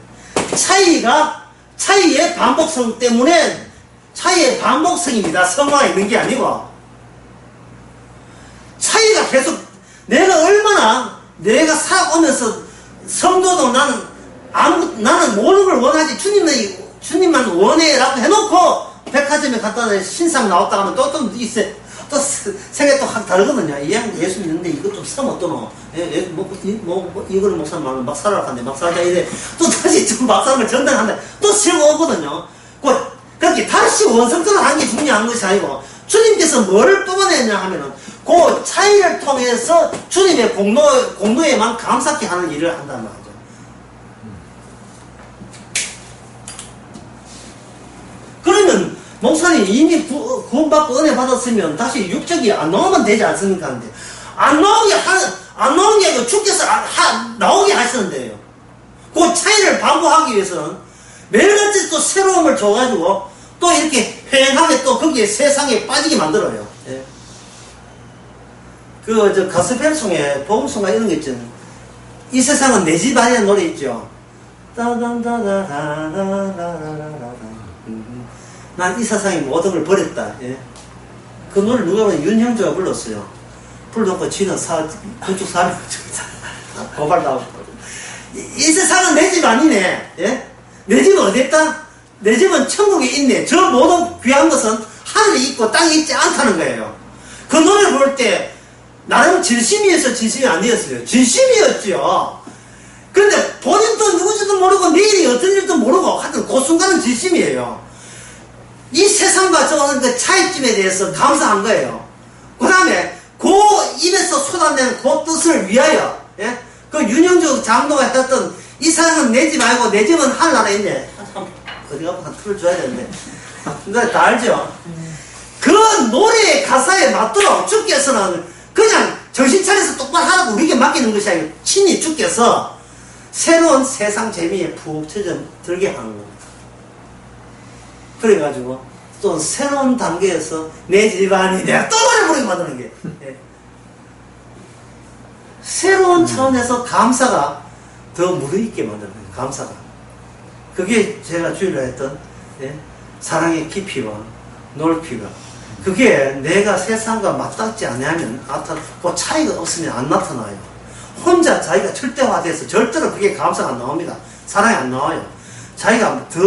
차이의 반복성 때문에 차이의 반복성입니다. 성화가 있는 게 아니고. 차이가 계속 내가 살아오면서 성도도 나는 모든 걸 원하지 주님만 원해라고 해놓고 백화점에 갔다 신상 나왔다 하면 또 생각이 또 확 다르거든요. 예수 믿는데 이것 좀 사면 어떠노? 이거를 못 사면 막 사라고 하는데 막 사자 이래. 또 다시 좀 막 사는 걸 전달한다. 또 실고 오거든요. 그렇게 다시 원성적으로 하는 게 중요한 것이 아니고, 주님께서 뭐를 뽑아내냐 하면은, 그 차이를 통해서 주님의 공로에만 감사케 하는 일을 한단 말이죠. 그러면, 목사님 이미 구원받고 은혜 받았으면 다시 육적이 안 나오면 되지 않습니까? 근데 안 나오게 아니고 주께서 나오게 하시는데요. 그 차이를 반복하기 위해서는 매일같이 또 새로움을 줘가지고 또 이렇게 휑하게 또 거기에 세상에 빠지게 만들어요. 가스펠송에 복음송가 이런 거 있죠. 이 세상은 내 집 안에 노래 있죠. 난 이 세상의 모든 걸 버렸다. 그 노래를 누가 보면 윤형조가 불렀어요. 불러놓고 지는 건축 사람 고발 나오고. 이 세상은 내 집 아니네. 내 집은 어디 있다? 내 집은 천국에 있네. 저 모든 귀한 것은 하늘에 있고 땅에 있지 않다는 거예요. 그 노래를 볼 때 나름 진심이어서 진심이 아니었어요. 진심이었죠. 근데 본인도 누구지도 모르고 내일이 어떤 일도 모르고 하여튼 그 순간은 진심이에요. 이 세상과 저는 그 차이점에 대해서 감사한 거예요. 그 다음에 그 입에서 쏟아내는 그 뜻을 위하여, 그 윤영주 장로가 했던 이 세상은 내 집 아니고 내 집은 하늘나라에 있네. 어디 가서 한 틀어줘야 되는데. 근데 다 알죠? 그 노래의 가사에 맞도록 주께서는 그냥 정신 차려서 똑바로 하라고 우리에게 맡기는 것이 아니고 친히 주께서 새로운 세상 재미에 푹 들게 하는 겁니다. 그래가지고 또 새로운 단계에서 내 집안이 내가 또 노래 부르게 만드는 게 새로운 차원에서 감사가 더 무르익게 만드는 거예요. 감사가 그게 제가 주일날 했던, 예? 사랑의 깊이와 넓이가. 그게 내가 세상과 맞닿지 않으면, 그 차이가 없으면 안 나타나요. 혼자 자기가 절대화돼서 절대로 그게 감사가 안 나옵니다. 사랑이 안 나와요. 자기가 더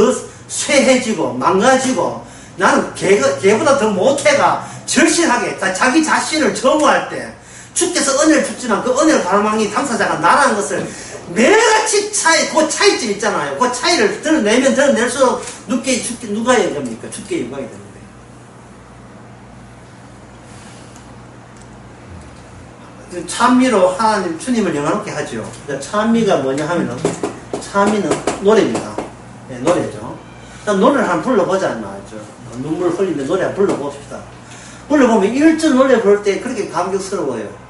쇠해지고, 망가지고, 나는 걔보다 더 못해가 절실하게 자기 자신을 정오할 때, 주께서 은혜를 줬지만 그 은혜를 바라망이 당사자가 나라는 것을 매일같이 그 차이점 있잖아요. 그 차이를 드러내면 드러낼수록 누가 영광입니까? 주께 영광이 되는 거예요. 찬미로 하나님, 주님을 영화롭게 하죠. 찬미가 뭐냐 하면은, 찬미는 노래입니다. 네, 노래죠. 노래를 한번 불러보자, 말이죠. 눈물 흘리며 노래 한번 불러봅시다. 불러보면 1절 노래 부를 때 그렇게 감격스러워요.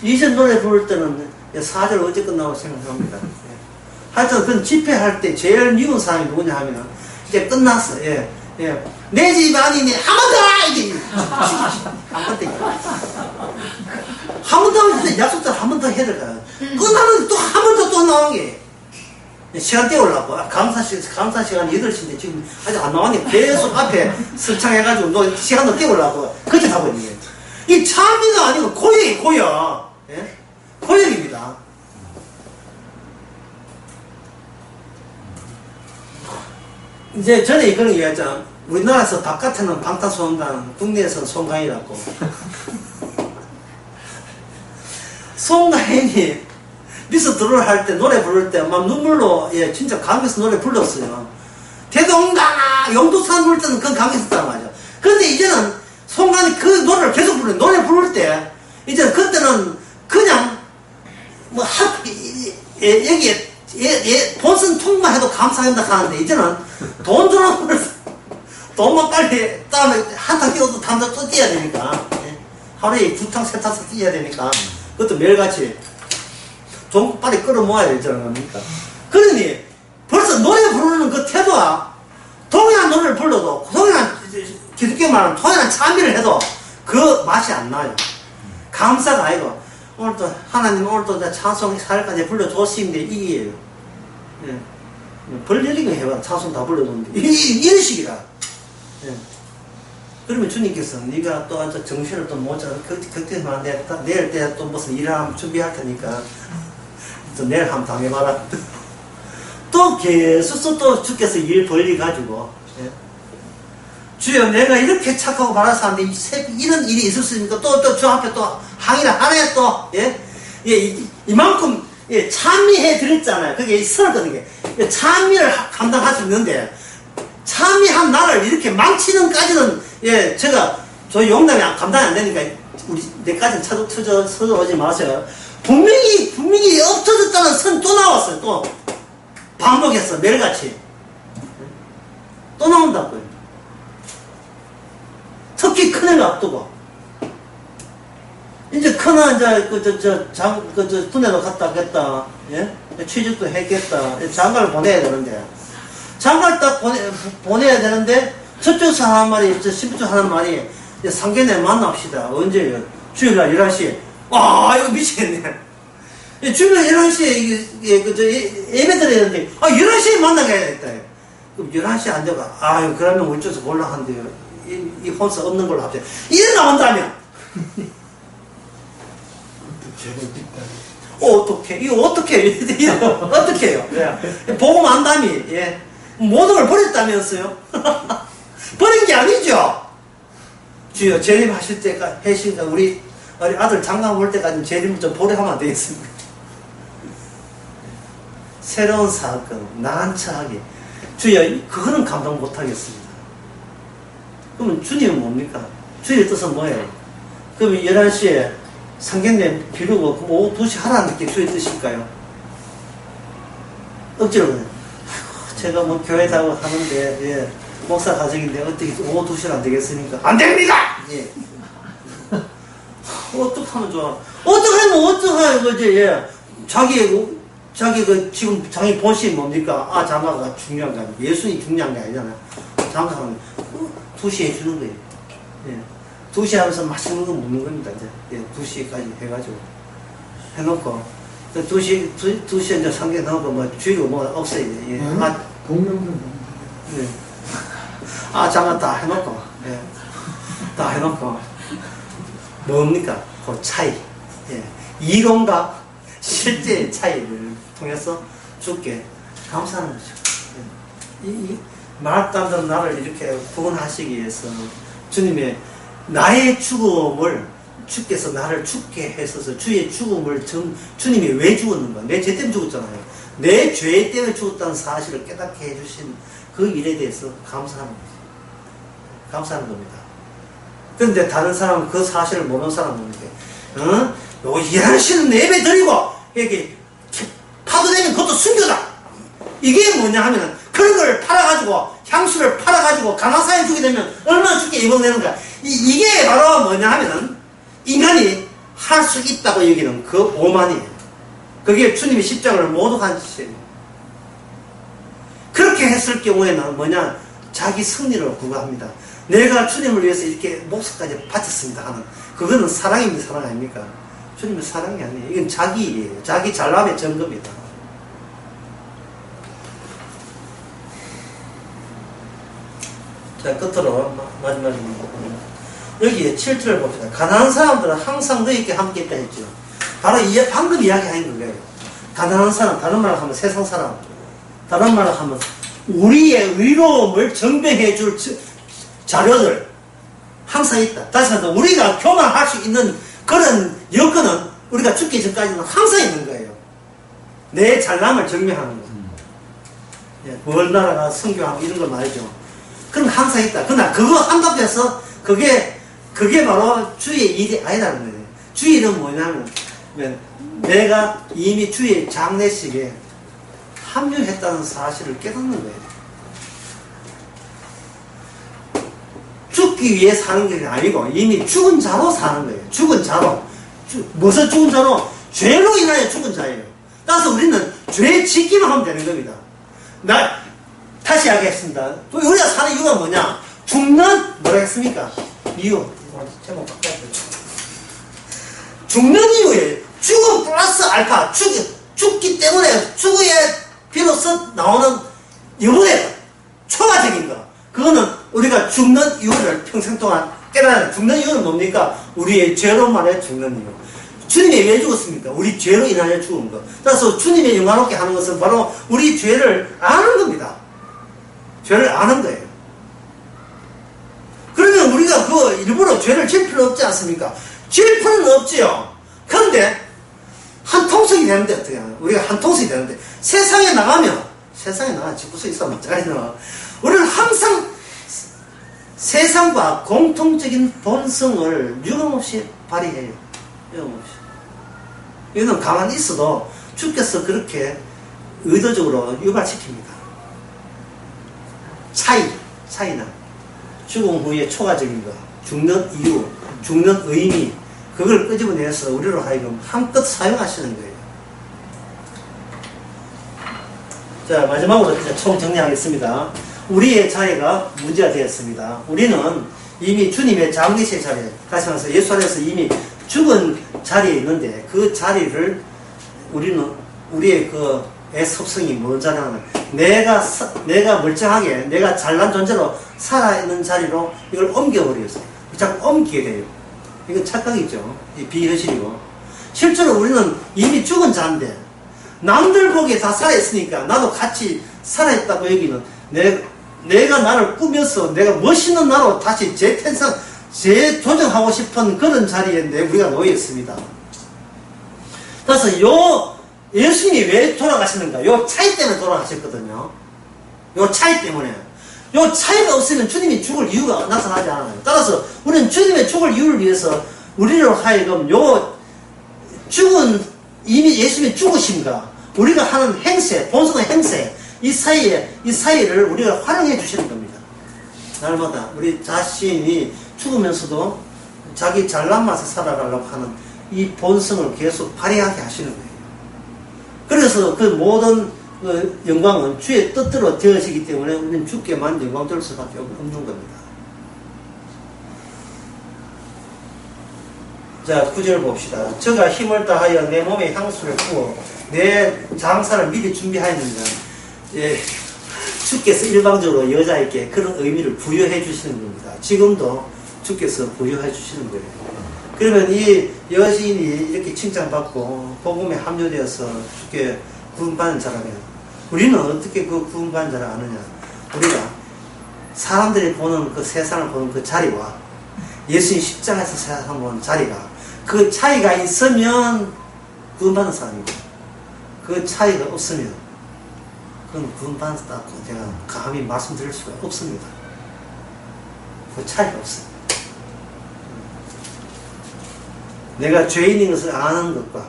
2절 노래 부를 때는 4절 어제 끝나고 생각합니다. 하여튼 그 집회할 때 제일 미운 사람이 누구냐 하면 이제 끝났어. 예. 예. 내 집 아니니 한 번 더! 이게 한 번 더. 한 번 더 하면 약속대로 한 번 더 해야 될까요? 끝나면 또 한 번 더 또 나오는 게. 시간 때우려고. 감사 시간 8시인데 지금 아직 안 나왔네. 계속 앞에 설창해가지고 너 시간도 때우려고. 그렇게 하고 있는 거예요. 이 참미가 아니고 고역이 고역. 예? 고역입니다. 이제 전에 그런 얘기했잖아. 우리나라에서 바깥에는 방탄소년단, 국내에서는 송가인이라고. 송가인이 미스 드롤 할 때 노래 부를 때 막 눈물로 진짜 감격해서 노래 불렀어요. 대동강아 용두산 부를 때는 그건 감격했단 말이죠. 그런데 이제는 송가인이 그 노래를 계속 부르는 노래 부를 때 이제 그때는 그냥 뭐 여기에 본선 통만 해도 감사한다 하는데 이제는 돈 주는 걸 돈만 빨리 다음에 한탕 뛰어도 다음날 또 뛰어야 되니까 하루에 2탕 3탕 뛰어야 되니까 그것도 매일같이 좀 빨리 끌어모아야 되지 않습니까? 그러니 벌써 노래 부르는 그 태도와 동일한 노래를 불러도 동일한 기독교 말하는 동일한 찬미를 해도 그 맛이 안 나요. 감사가 아니고 오늘도 하나님 오늘도 찬송 4일까지 불러줬으는데 이게예요. 예. 벌 열리게 해봐. 찬송 다 불러줬는데 이런 식이라. 예. 그러면 주님께서 네가 또 정신을 또 못 잡아 걱정하면 안 돼. 내일 때 또 무슨 일을 한번 준비할 테니까 또 내일 한번 당해봐라. 또 계속 또 주께서 일 벌리가지고 예. 주여 내가 이렇게 착하고 바라는 사람인데 이런 일이 있을 수 있으니까 또 주 앞에 또 항의를 하네 또 예? 예, 이만큼 예, 찬미해 드렸잖아요. 그게 서럽거든요. 예, 찬미를 감당할 수 있는데 찬미한 나를 이렇게 망치는까지는 예, 제가 저희 용담이 감당이 안 되니까 우리 내까지는 쳐오지 마세요. 분명히 엎쳐졌다는 선 또 나왔어요. 또 반복했어. 매일같이 또 나온다고요. 특히 큰애를 앞두고 이제 큰애 이제 군에도 갔다 오겠다. 예? 취직도 했겠다. 장가를 보내야 되는데 장가를 딱 보내야 되는데 저쪽에서 하는 말이 신부쪽 하는 말이 상견례 만납시다. 언제요? 주일날 11시에. 와 이거 미치겠네. 주일날 11시에 예배 드려야 되는데 11시에 만나야겠다. 그럼 11시에 안 되고 그러면 어쩌서 몰라 한대요. 이 혼수 없는 걸로 합시다. 이래 나온다면 어떻게 이거 어떻게 어떻게 해요? 예. 복음 안다미 예. 모든 걸 버렸다면서요? 버린 게 아니죠. 주여 재림하실 때가 해신가 우리 아들 장가 올 때까지 재림을 좀 보내하면 안 되겠습니까? 새로운 사건 난처하게 주여 그거는 감당 못하겠습니다. 그러면 주님은 뭡니까? 주의 뜻은 뭐예요? 그러면 11시에 상견례 비루고 오후 2시 하라는 게 주의 뜻일까요? 억지로 그냥 제가 뭐 교회다고 하는데 예, 목사 가정인데 어떻게 오후 2시는 안 되겠습니까? 안 됩니다! 예. 어떻게 하면 좋아? 어떻게 하면 어떡해요 그지? 예. 자기 지금 자기 본심이 뭡니까? 장가가 중요한 게 아니고 예수님이 중요한 게 아니잖아요. 장가하면 2시에 해주는 거예요. 예. 2시 하면서 맛있는 거 먹는 겁니다. 이제 예, 2시까지 해가지고 해놓고 2시에 이제 상견 하고 뭐 주의고 뭐 없어요. 예. 공명도 네. 아, 잠깐 다 해놓고, 예. 다 해놓고, 뭡니까? 그 차이. 예. 이론과 실제의 차이를 통해서 주께 감사하는 거죠. 예. 말도 안 되는 나를 이렇게 구원하시기 위해서 주님의 나의 죽음을 주께서 나를 죽게 했어서 주의 죽음을 주님이 왜 죽었는가? 내 죄 때문에 죽었잖아요. 내 죄 때문에 죽었다는 사실을 깨닫게 해주신 그 일에 대해서 감사하는 거죠. 감사하는 겁니다. 그런데 다른 사람은 그 사실을 모르는 사람은 요 일하시는 예배 드리고 이렇게 파도되면 그것도 순교다. 이게 뭐냐 하면은 그런 걸 팔아가지고 향수를 팔아가지고 가난사에 주게 되면 얼마나 죽게 이용되는가. 이게 바로 뭐냐 하면은 인간이 할 수 있다고 여기는 그 오만이에요. 그게 주님이 십자가를 모두 한 짓이에요. 그렇게 했을 경우에는 뭐냐, 자기 승리를 구가합니다. 내가 주님을 위해서 이렇게 목숨까지 바쳤습니다 하는, 그거는 사랑입니다. 사랑 아닙니까? 주님의 사랑이 아니에요. 이건 자기 일이에요. 자기 잘남의 증거입니다. 자, 끝으로 마지막입니다. 여기에 7절을 봅시다. 가난한 사람들은 항상 너희께 함께 있다 했죠. 바로 방금 이야기한 거예요. 가난한 사람, 다른 말로 하면 세상 사람, 다른 말로 하면 우리의 의로움을 증명해 줄 자료들 항상 있다. 다시 한번 우리가 교만할 수 있는 그런 여건은 우리가 죽기 전까지는 항상 있는 거예요. 내 잘남을 증명하는 거. 월 나라가 선교하고 이런 걸 말이죠. 그럼 항상 있다. 그러나 그거 한갑해서 그게 바로 주의 일이 아니라는 거예요. 주의 일은 뭐냐면 내가 이미 주의 장례식에 합류했다는 사실을 깨닫는 거예요. 죽기 위해 사는 게 아니고 이미 죽은 자로 사는 거예요. 죽은 자로. 무엇을 죽은 자로? 죄로 인하여 죽은 자예요. 따라서 우리는 죄 짓기만 하면 되는 겁니다. 다시 이야기했습니다. 우리가 사는 이유가 뭐냐? 죽는, 뭐라 했습니까? 이유. 제목 바꿔야죠. 죽는 이유에 죽음 플러스 알파. 죽기 때문에 죽어야 비로소 나오는 여부에 초과적인 거. 그거는 우리가 죽는 이유를 평생 동안 깨달아야. 죽는 이유는 뭡니까? 우리의 죄로 말해 죽는 이유. 주님이 왜 죽었습니까? 우리 죄로 인하여 죽은 것. 따라서 주님의 영광롭게 하는 것은 바로 우리 죄를 아는 겁니다. 죄를 아는 거예요. 그러면 우리가 일부러 죄를 질 필요 없지 않습니까? 질 필요는 없지요. 그런데 한 통속이 되는데 어떻게 하냐? 우리가 한 통속이 되는데 세상에 나가면 집구석 있어 마찬가지로 우리는 항상 세상과 공통적인 본성을 유감없이 발휘해요. 유감없이. 이거는 가만히 있어도 주께서 그렇게 의도적으로 유발시킵니다. 차이나 죽음 후에 초과적인 것, 죽는 이유, 죽는 의미, 그걸 끄집어내서 우리로 하여금 한껏 사용하시는 거예요. 자, 마지막으로 이제 총 정리하겠습니다. 우리의 자리가 문제가 되었습니다. 우리는 이미 주님의 장례식 자리에, 다시 말해서 예수 안에서 이미 죽은 자리에 있는데 그 자리를 우리는 우리의 습성이 뭐잖아요. 내가 멀쩡하게 내가 잘난 존재로 살아있는 자리로 이걸 옮겨버렸어요. 자꾸 옮기게 돼요. 이건 착각이죠. 비현실이고. 실제로 우리는 이미 죽은 자인데 남들 보기에 다 살아있으니까 나도 같이 살아있다고 여기는 내가 나를 꾸며서 내가 멋있는 나로 다시 재조정하고 싶은 그런 자리에 우리가 놓여있습니다. 그래서 예수님이 왜 돌아가시는가? 요 차이 때문에 돌아가셨거든요. 요 차이 때문에. 요 차이가 없으면 주님이 죽을 이유가 나타나지 않아요. 따라서 우리는 주님의 죽을 이유를 위해서 우리로 하여금 이미 예수님이 죽으신가? 우리가 하는 행세, 본성의 행세, 이 사이를 우리가 활용해 주시는 겁니다. 날마다 우리 자신이 죽으면서도 자기 잘난 맛에 살아가려고 하는 이 본성을 계속 발휘하게 하시는 거예요. 그래서 그 모든 영광은 주의 뜻대로 되어지기 때문에 우리는 주께만 영광 돌 수밖에 없는 겁니다. 자, 9절 봅시다. 저가 힘을 다하여 내 몸에 향수를 부어 내 장사를 미리 준비하였느니라. 예, 주께서 일방적으로 여자에게 그런 의미를 부여해 주시는 겁니다. 지금도 주께서 부여해 주시는 거예요. 그러면 이 여신이 이렇게 칭찬받고 복음에 합류되어서 주께 구원받는 자라면 우리는 어떻게 그 구원받는 자를 아느냐? 우리가 사람들이 보는 그 세상을 보는 그 자리와 예수님 십자가에서 세상을 보는 자리가 그 차이가 있으면 구원받는 사람이고 그 차이가 없으면 그건 구원받았다고 제가 감히 말씀드릴 수가 없습니다. 그 차이가 없어요. 내가 죄인인 것을 아는 것과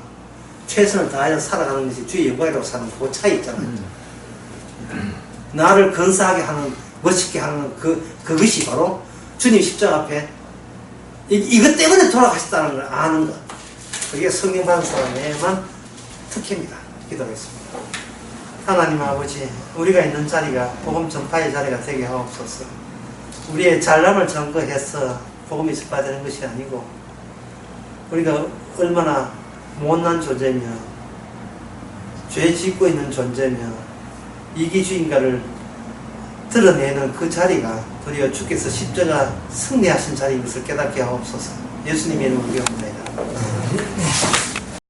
최선을 다하여 살아가는 것이 주의 영광이라고 사는 그 차이 있잖아요. 나를 근사하게 하는, 멋있게 하는 그것이 바로 주님 십자가 앞에 이것 때문에 돌아가셨다는 걸 아는 것. 그게 성령 받은 사람에만 특혜입니다. 기도하겠습니다. 하나님 아버지, 우리가 있는 자리가 복음 전파의 자리가 되게 하옵소서. 우리의 잘남을 증거해서 복음이 전파되는 것이 아니고 우리가 얼마나 못난 존재며 죄 짓고 있는 존재며 이기주의인가를 드러내는 그 자리가 도리어 주께서 십자가 승리하신 자리인 것을 깨닫게 하옵소서. 예수님의 이름으로 기도합니다.